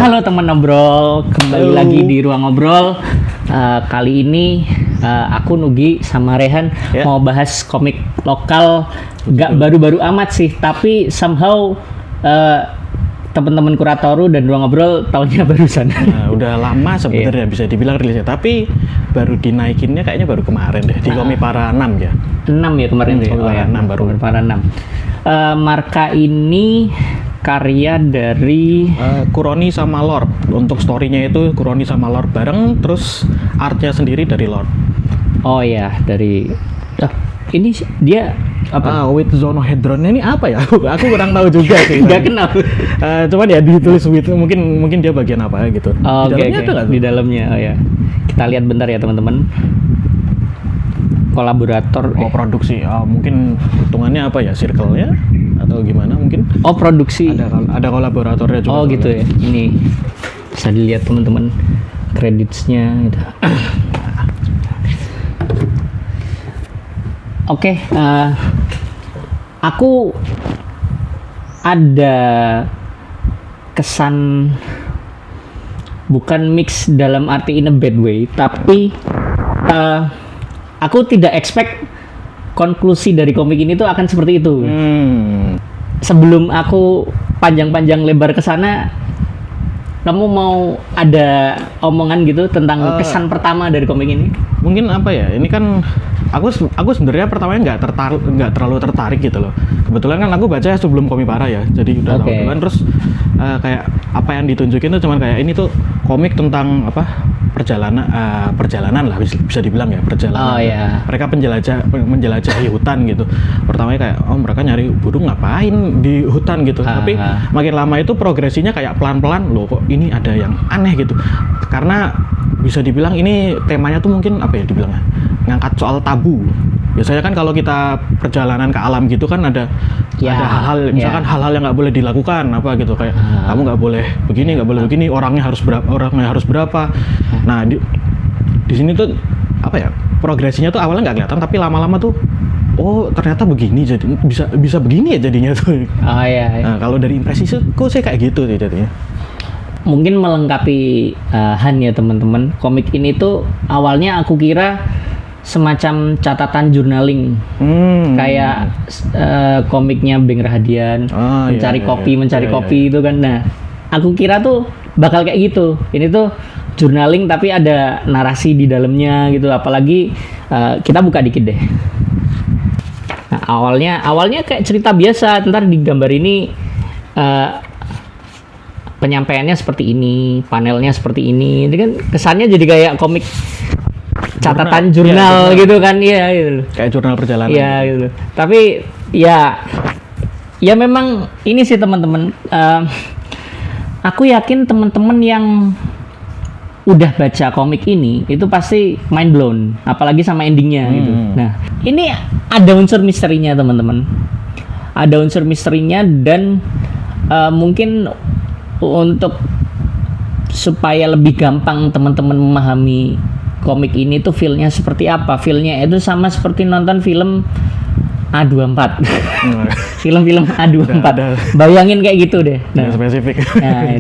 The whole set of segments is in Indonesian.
Halo teman ngobrol, kembali lagi di ruang ngobrol. Kali ini aku Nugi sama Rehan mau bahas komik lokal, gak baru-baru amat sih, tapi somehow teman-teman Kuratoru dan ruang ngobrol tahunnya barusan. Nah, udah lama sebenarnya bisa dibilang rilisnya, tapi baru dinaikinnya kayaknya baru kemarin deh di Komipara 6 ya. 6 ya kemarin tuh. Komipara 6 baru. Komipara 6. Marka ini karya dari Kuroni sama Lord. Untuk story-nya itu Kuroni sama Lord bareng, terus art-nya sendiri dari Lord. Oh ya, dari ini dia apa? With Zonohedron ini apa ya? Aku kurang tahu juga sih. Nggak kenal. Cuman ya ditulis with, mungkin dia bagian apa gitu. Oh, Di dalamnya ada nggak tuh? Di dalamnya, oh ya. Kita lihat bentar ya teman-teman. Kolaborator. Produksi. Mungkin hitungannya apa ya? Circle-nya atau gimana mungkin? Oh, produksi. Ada kolaboratornya juga. Oh gitu ya. Ini bisa dilihat teman-teman credits-nya gitu. Oke, aku ada kesan bukan mix dalam arti in a bad way, tapi aku tidak expect konklusi dari komik ini tuh akan seperti itu. Sebelum aku panjang-panjang lebar ke sana, kamu mau ada omongan gitu tentang kesan pertama dari komik ini? Mungkin apa ya? Ini kan aku sebenarnya pertamanya nggak terlalu tertarik gitu loh. Kebetulan kan aku baca sebelum Komipara ya, jadi udah tahu duluan. Terus kayak apa yang ditunjukin tuh cuman kayak ini tuh komik tentang apa perjalanan lah bisa dibilang ya, perjalanan. Mereka menjelajahi hutan gitu. Pertamanya kayak mereka nyari burung ngapain di hutan gitu. Tapi makin lama itu progresinya kayak pelan-pelan loh, kok ini ada yang aneh gitu. Karena bisa dibilang ini temanya tuh mungkin apa ya dibilangnya, ngangkat soal tabu. Biasanya kan kalau kita perjalanan ke alam gitu kan ada hal-hal, misalkan hal-hal yang nggak boleh dilakukan apa gitu, kayak kamu nggak boleh begini, nggak boleh begini, orangnya harus berapa. Nah di sini tuh apa ya, progresinya tuh awalnya nggak kelihatan, tapi lama-lama tuh ternyata begini, jadi bisa begini ya jadinya tuh. Nah kalau dari impresi kok saya kayak gitu sih jadinya. Mungkin melengkapi Han ya teman-teman, komik ini tuh awalnya aku kira semacam catatan journaling, kayak komiknya Beng Rahadian, mencari kopi itu kan. Nah, aku kira tuh bakal kayak gitu. Ini tuh journaling tapi ada narasi di dalamnya gitu. Apalagi kita buka dikit deh. Nah, awalnya kayak cerita biasa. Ntar di gambar ini penyampaiannya seperti ini, panelnya seperti ini. Ini kan kesannya jadi kayak komik catatan jurnal gitu kan, gitu. Kayak jurnal perjalanan. Iya gitu. Tapi ya memang ini sih teman-teman. Aku yakin teman-teman yang udah baca komik ini itu pasti mind blown, apalagi sama endingnya gitu. Nah, ini ada unsur misterinya teman-teman. Ada unsur misterinya dan mungkin untuk supaya lebih gampang teman-teman memahami komik ini tuh feel-nya seperti apa. Feel-nya itu sama seperti nonton film A24. Film-film A24. Bayangin kayak gitu deh. Nah, spesifik. Nah,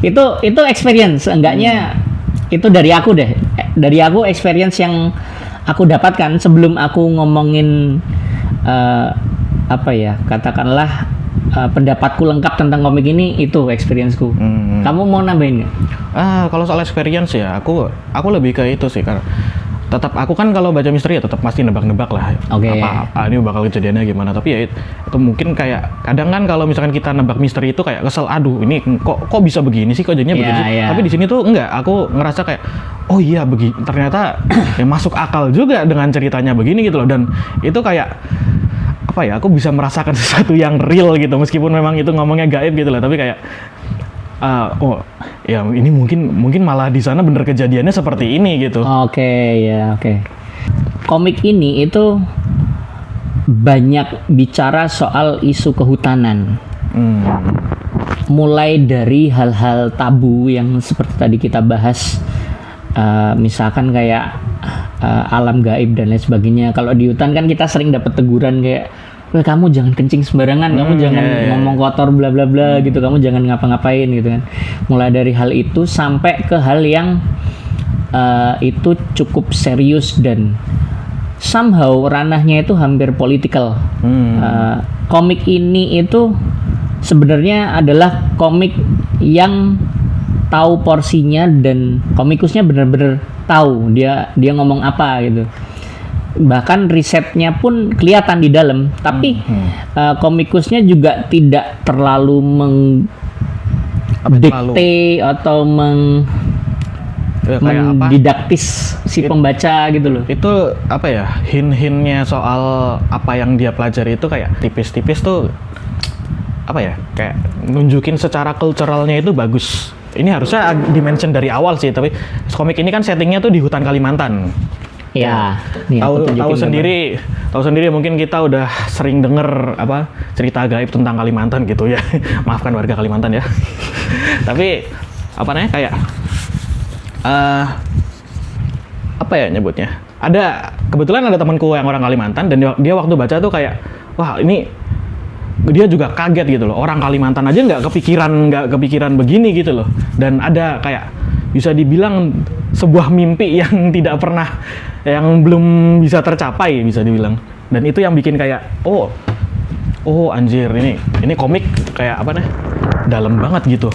itu experience. Enggaknya itu dari aku deh. Dari aku experience yang aku dapatkan sebelum aku ngomongin katakanlah pendapatku lengkap tentang komik ini, itu experience-ku. Kamu mau nambahin nggak? Kalau soal experience ya, aku lebih ke itu sih, karena tetap aku kan kalau baca misteri ya tetap pasti nebak-nebak lah. Ini bakal kejadiannya gimana. Tapi ya itu mungkin kayak kadang kan kalau misalkan kita nebak misteri itu kayak kesel, aduh ini kok bisa begini sih, kok jadinya begini. Tapi di sini tuh enggak, aku ngerasa kayak begini, ternyata ya masuk akal juga dengan ceritanya begini gitu loh. Dan itu kayak aku bisa merasakan sesuatu yang real gitu, meskipun memang itu ngomongnya gaib gitu loh, tapi kayak ini mungkin malah di sana bener kejadiannya seperti ini gitu. Oke. Komik ini itu banyak bicara soal isu kehutanan. Mulai dari hal-hal tabu yang seperti tadi kita bahas, misalkan kayak alam gaib dan lain sebagainya. Kalau di hutan kan kita sering dapat teguran kayak wah kamu jangan kencing sembarangan, kamu jangan ngomong kotor bla bla bla gitu, kamu jangan ngapa-ngapain gitu kan. Mulai dari hal itu sampai ke hal yang itu cukup serius dan somehow ranahnya itu hampir politikal. Komik ini itu sebenarnya adalah komik yang tahu porsinya dan komikusnya benar-benar tahu dia ngomong apa gitu. Bahkan risetnya pun kelihatan di dalam, tapi komikusnya juga tidak terlalu mendikte atau mendidaktis si pembaca gitu loh. Itu apa ya, hint-hintnya soal apa yang dia pelajari itu kayak tipis-tipis tuh, apa ya, kayak nunjukin secara culturalnya itu bagus. Ini harusnya dimention dari awal sih, tapi komik ini kan settingnya tuh di hutan Kalimantan. Ya, tahu sendiri mungkin kita udah sering denger apa cerita gaib tentang Kalimantan gitu ya. Maafkan warga Kalimantan ya. Tapi apa namanya, kayak apa ya nyebutnya? Kebetulan ada temanku yang orang Kalimantan dan dia waktu baca tuh kayak, wah ini dia juga kaget gitu loh. Orang Kalimantan aja nggak kepikiran begini gitu loh. Dan ada kayak bisa dibilang sebuah mimpi yang yang belum bisa tercapai bisa dibilang. Dan itu yang bikin kayak oh anjir, ini komik kayak apa nih, dalam banget gitu.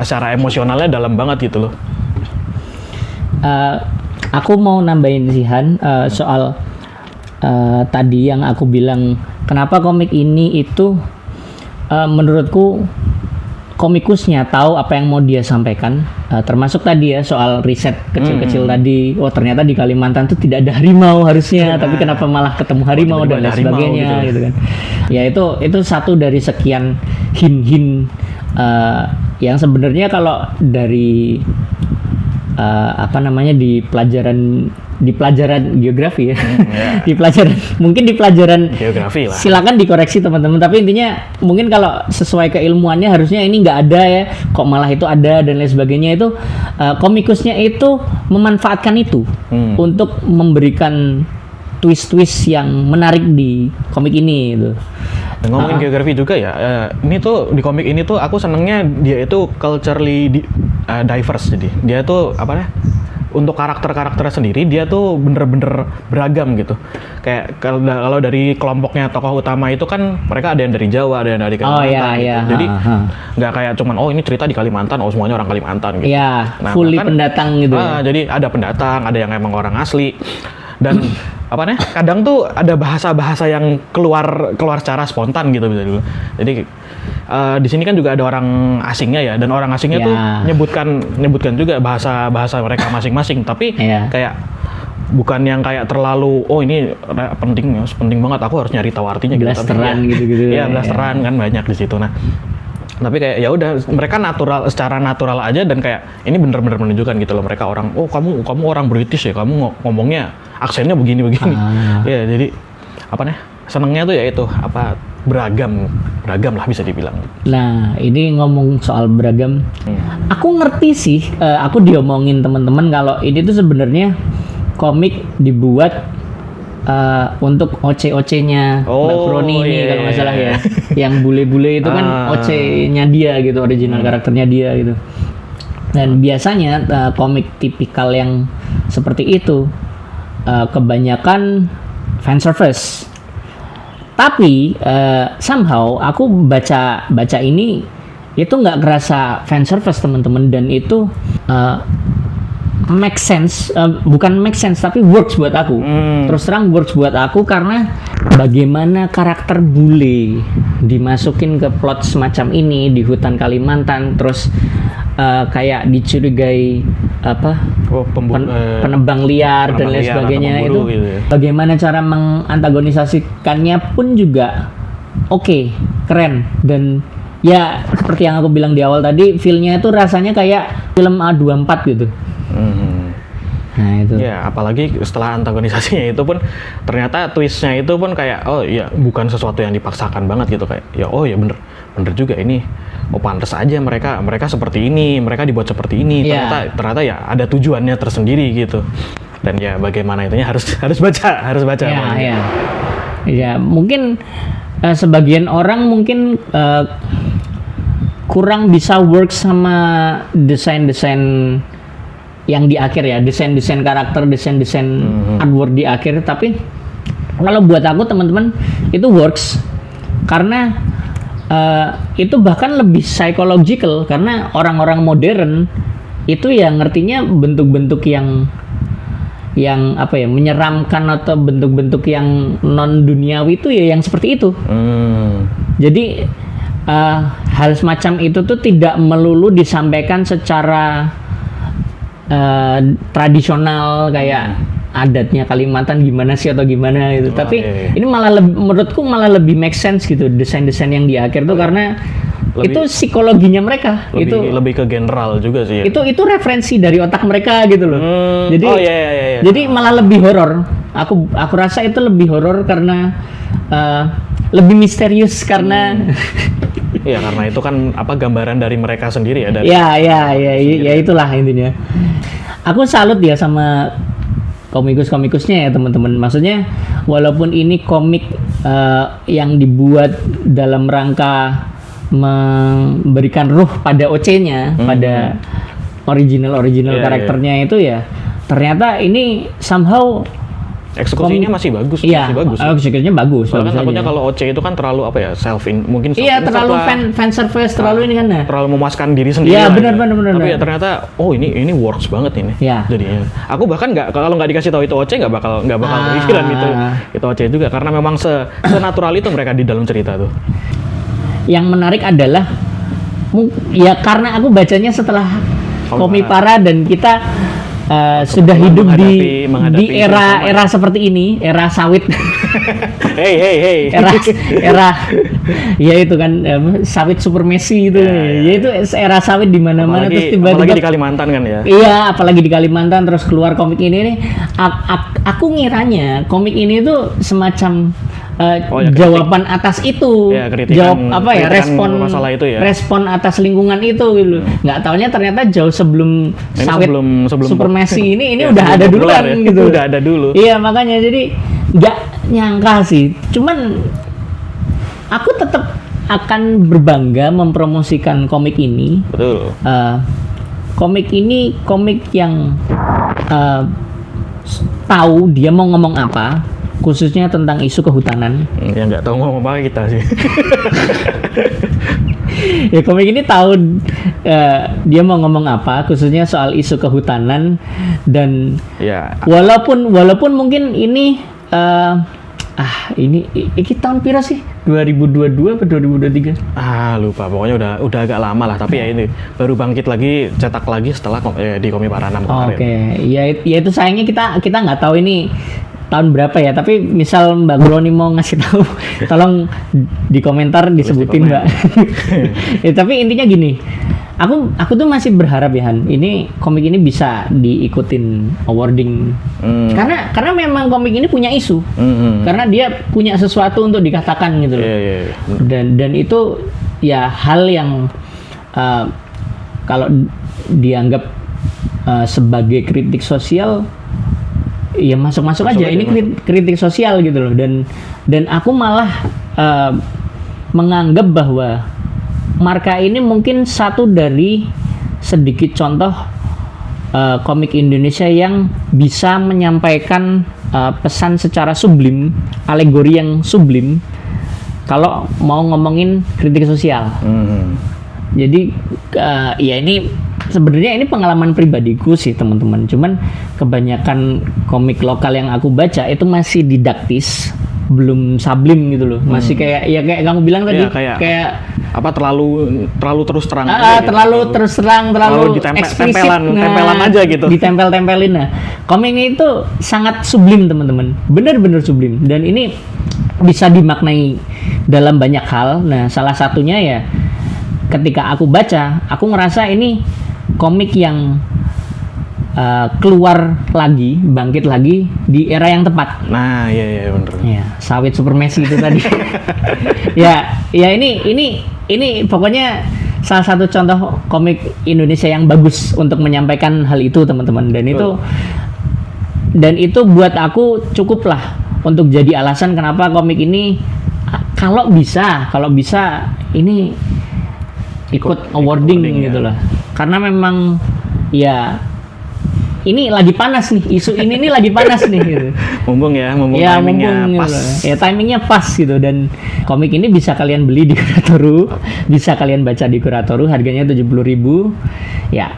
secara emosionalnya dalam banget gitu loh. Aku mau nambahin Zihan soal tadi yang aku bilang kenapa komik ini itu menurutku komikusnya tahu apa yang mau dia sampaikan, termasuk tadi ya soal riset kecil-kecil tadi. Oh ternyata di Kalimantan tuh tidak ada harimau harusnya, tapi kenapa malah ketemu harimau dan lain sebagainya gitu kan. Ya itu satu dari sekian hint-hint yang sebenarnya kalau dari di pelajaran geografi ya. Di pelajaran geografi lah. Silakan dikoreksi teman-teman, tapi intinya mungkin kalau sesuai keilmuannya harusnya ini nggak ada ya, kok malah itu ada dan lain sebagainya. Itu komikusnya itu memanfaatkan itu untuk memberikan twist-twist yang menarik di komik ini gitu. Dan ngomongin geografi juga ya, ini tuh di komik ini tuh aku senengnya dia itu culturally diverse. Jadi dia tuh untuk karakter-karakternya sendiri dia tuh bener-bener beragam gitu. Kayak kalau dari kelompoknya tokoh utama itu kan mereka ada yang dari Jawa, ada yang dari Kalimantan. Gitu. Jadi nggak kayak cuman ini cerita di Kalimantan, semuanya orang Kalimantan gitu. Iya, fully pendatang gitu. Jadi ada pendatang, ada yang emang orang asli. Dan kadang tuh ada bahasa-bahasa yang keluar secara spontan gitu bisa dulu. Jadi di sini kan juga ada orang asingnya ya, dan orang asingnya tuh nyebutkan juga bahasa mereka masing-masing, tapi kayak bukan yang kayak terlalu ini penting banget aku harus nyari tahu artinya gitu. Blasteran gitu-gitu. Iya, blasteran kan banyak di situ. Nah, tapi kayak ya udah mereka secara natural aja, dan kayak ini bener-bener menunjukkan gitu loh, mereka orang kamu orang British ya, kamu ngomongnya aksennya begini. Ya jadi senengnya tuh ya itu beragam lah bisa dibilang. Nah ini ngomong soal beragam, aku ngerti sih, aku diomongin teman-teman kalau ini tuh sebenarnya komik dibuat untuk OC-OC-nya Mbak Froni ini kalau nggak salah ya. Yang bule-bule itu kan OC-nya dia gitu, original karakternya dia gitu. Dan biasanya komik tipikal yang seperti itu kebanyakan fanservice. Tapi somehow aku baca ini itu nggak kerasa fanservice teman-teman, dan itu make sense, bukan make sense tapi works buat aku. Terus terang works buat aku karena bagaimana karakter bule dimasukin ke plot semacam ini di hutan Kalimantan, terus kayak dicurigai penebang liar dan lain sebagainya itu gitu ya. Bagaimana cara mengantagonisasikannya pun juga oke, keren. Dan ya seperti yang aku bilang di awal tadi, feel-nya itu rasanya kayak film A24 gitu. Nah itu. Ya apalagi setelah antagonisasinya itu pun ternyata twistnya itu pun kayak bukan sesuatu yang dipaksakan banget gitu, kayak bener juga ini pantas aja mereka seperti ini, mereka dibuat seperti ini. Ternyata ya ada tujuannya tersendiri gitu. Dan ya bagaimana itunya harus baca. Iya. Ya mungkin sebagian orang mungkin kurang bisa work sama desain-desain yang di akhir ya, desain-desain karakter, desain-desain artwork di akhir. Tapi kalau buat aku teman-teman itu works karena itu bahkan lebih psychological, karena orang-orang modern itu ya ngertinya bentuk-bentuk yang apa ya, menyeramkan atau bentuk-bentuk yang non duniawi itu ya yang seperti itu. Jadi hal semacam itu tuh tidak melulu disampaikan secara tradisional kayak adatnya Kalimantan gimana sih atau gimana gitu. Tapi ini malah menurutku malah lebih make sense gitu desain-desain yang di akhir tuh, karena itu psikologinya mereka. Lebih ke general juga sih. Ya. Itu referensi dari otak mereka gitu loh. Jadi iya. Jadi malah lebih horor. Aku rasa itu lebih horor karena lebih misterius karena Iya, karena itu kan apa gambaran dari mereka sendiri ya. Dari ya itulah intinya. Aku salut ya sama komikusnya ya teman-teman. Maksudnya walaupun ini komik yang dibuat dalam rangka memberikan ruh pada OC-nya, pada original karakternya itu ya, ternyata ini somehow eksekusinya masih bagus. Iya, masih bagus. Eksekusinya bagus. Soalnya kan takutnya kalau OC itu kan terlalu apa ya, mungkin iya, terlalu fan service, terlalu ini kan ya. Terlalu memuaskan diri sendiri. Iya, benar. Tapi ya ternyata ini works banget ini. Iya. Jadinya aku bahkan kalau nggak dikasih tahu itu OC nggak bakal kepikiran itu OC juga, karena memang senatural itu mereka di dalam cerita tuh. Yang menarik adalah ya karena aku bacanya setelah Komipara dan kita sudah hidup di era seperti ini, era sawit. Hey. era ya itu kan sawit supremasi itu. Ya itu era sawit di mana-mana, terus tiba-tiba apalagi di Kalimantan kan ya. Iya, apalagi di Kalimantan terus keluar komik ini nih. Aku ngiranya komik ini tuh semacam jawaban atas itu, respon masalah itu ya, respon atas lingkungan itu gitu. Nggak taunya ternyata jauh sebelum sawit supremasi ini udah ada duluan ya? Gitu. Udah ada dulu. Iya, makanya jadi nggak nyangka sih. Cuman aku tetap akan berbangga mempromosikan komik ini. Betul. Komik ini komik yang tahu dia mau ngomong apa, khususnya tentang isu kehutanan. Ya nggak tahu ngomong apa kita sih. Ya komik ini tahu dia mau ngomong apa, khususnya soal isu kehutanan. Dan ya, walaupun mungkin ini ini tahun pira sih? 2022 atau 2023? Lupa, pokoknya udah agak lama lah, tapi ya ini baru bangkit lagi, cetak lagi setelah di Komipara 6 kemarin. Oke. Ya itu sayangnya kita nggak tahu ini tahun berapa ya, tapi misal Mbak Gloni mau ngasih tahu, tolong di komentar disebutin Mbak. Ya, tapi intinya gini, aku tuh masih berharap ya Han, ini komik ini bisa diikutin awarding, karena memang komik ini punya isu, karena dia punya sesuatu untuk dikatakan gitu loh. Dan itu ya hal yang kalau dianggap sebagai kritik sosial, ya masuk aja. Ini kritik sosial gitu loh. Dan aku malah menganggap bahwa Marka ini mungkin satu dari sedikit contoh komik Indonesia yang bisa menyampaikan pesan secara sublim, alegori yang sublim kalau mau ngomongin kritik sosial. Jadi ya ini sebenarnya ini pengalaman pribadiku sih teman-teman. Cuman kebanyakan komik lokal yang aku baca itu masih didaktis, belum sublim gitu loh. Masih kayak kamu bilang tadi, kayak apa terlalu terus terang. Terlalu terus terang, terlalu eksplisit. Tempelan aja gitu. Ditempel-tempelin. Nah, komiknya itu sangat sublim teman-teman. Benar-benar sublim. Dan ini bisa dimaknai dalam banyak hal. Nah, salah satunya ya ketika aku baca, aku ngerasa ini komik yang keluar lagi, bangkit lagi di era yang tepat. Nah, iya benar. Ya, sawit supremasi itu tadi. ya ini pokoknya salah satu contoh komik Indonesia yang bagus untuk menyampaikan hal itu teman-teman. Dan itu buat aku cukup lah untuk jadi alasan kenapa komik ini kalau bisa ini ikut awarding gitu ya. loh. Karena memang ya ini lagi panas nih, isu ini nih lagi panas nih gitu. Mumpung timingnya mumpung pas. gitu. Ya timingnya pas gitu, dan komik ini bisa kalian beli di Kuratoru, bisa kalian baca di Kuratoru, harganya 70.000. Ya.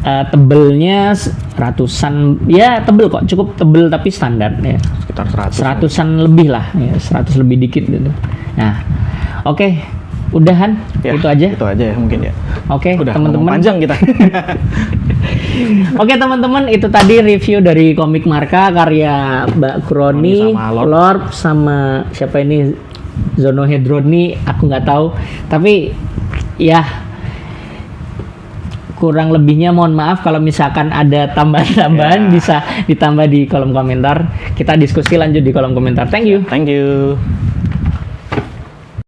Tebelnya ratusan, ya tebel kok, cukup tebel tapi standar ya. Sekitar 100. 100-an lebih lah, ya 100 lebih dikit gitu. Nah, oke. Udahan, Ya, itu aja. Itu aja ya mungkin ya. Oke, Udah teman-teman. panjang kita. Oke teman-teman, itu tadi review dari komik Marka karya Mbak Kuroni, sama Lord. Lord sama siapa ini, Zonohedroni, aku nggak tahu. Tapi ya kurang lebihnya mohon maaf kalau misalkan ada tambahan-tambahan, bisa ditambah di kolom komentar. Kita diskusi lanjut di kolom komentar. Thank you. Thank you.